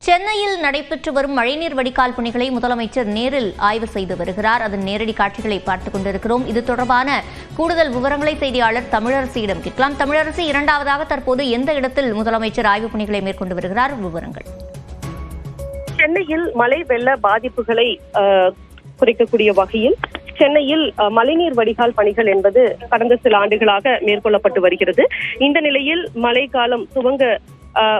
சென்னையில் நடைபெற்று வரும் மழைநீர் வடிகால் பணிகளை முதலமைச்சர் நேரில் ஆய்வு செய்து வருகிறார். அதன் நேரடி காட்சிகளை பார்த்துக் கொண்டிருக்கிறோம். இது தொடர்பான கூடுதல் விவரங்களை செய்தியாளர் தமிழரசியிடம் கேட்கலாம். தமிழரசி, இரண்டாவதாக தற்போது எந்த இடத்தில் முதலமைச்சர் ஆய்வுப் பணிகளை மேற்கொண்டு வருகிறார்? விவரங்கள். சென்னையில் மழை வெள்ள பாதிப்புகளை குறைக்கக்கூடிய வகையில் சென்னையில் மழைநீர் வடிகால் பணிகள் என்பது கடந்த சில ஆண்டுகளாக மேற்கொள்ளப்பட்டு வருகிறது. இந்த நிலையில் மழைக்காலம் துவங்க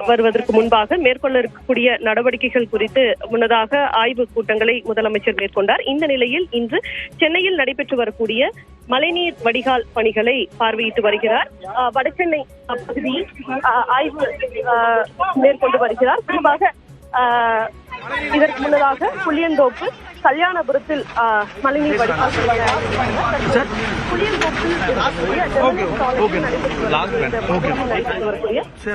வருவதற்கு முன்பாக மேற்கொள்ள இருக்கக்கூடிய நடவடிக்கைகள் குறித்து முன்னதாக ஆய்வு கூட்டங்களை முதலமைச்சர் மேற்கொண்டார். இந்த நிலையில் இன்று சென்னையில் நடைபெற்று வரக்கூடிய மழைநீர் வடிகால் பணிகளை பார்வையிட்டு வருகிறார். வடசென்னை பகுதியில் ஆய்வு மேற்கொண்டு வருகிறார். குறிப்பாக இதற்கு முன்னதாக புளியந்தோப்பு, கல்யாணபுரத்தில் மழைநீர் வடிகால்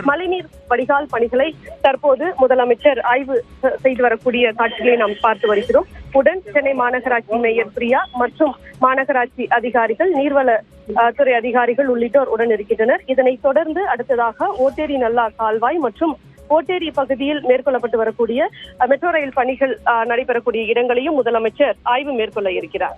மழைநீர் வடிகால் பணிகளை தற்போது முதலமைச்சர் ஆய்வு செய்து வரக்கூடிய காட்சிகளை நாம் பார்த்து வருகிறோம். உடன் சென்னை மாநகராட்சி மேயர் பிரியா மற்றும் மாநகராட்சி அதிகாரிகள், நீர்வள துறை அதிகாரிகள் உள்ளிட்டோர் உடன் இருக்கின்றனர். இதனைத் தொடர்ந்து அடுத்ததாக ஓட்டேரி நல்லா கால்வாய் மற்றும் ஓட்டேரி பகுதியில் மேற்கொள்ளப்பட்டு வரக்கூடிய மெட்ரோ ரயில் பணிகள் நடைபெறக்கூடிய இடங்களையும் முதலமைச்சர் ஆய்வு மேற்கொள்ள இருக்கிறார்.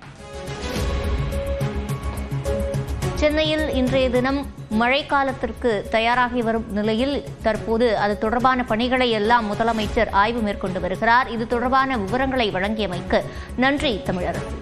சென்னையில் இன்றைய தினம் மழைக்காலத்திற்கு தயாராகி வரும் நிலையில் தற்போது அது தொடர்பான பணிகளை எல்லாம் முதலமைச்சர் ஆய்வு மேற்கொண்டு வருகிறார். இது தொடர்பான விவரங்களை வழங்கியமைக்கு நன்றி தமிழரசி.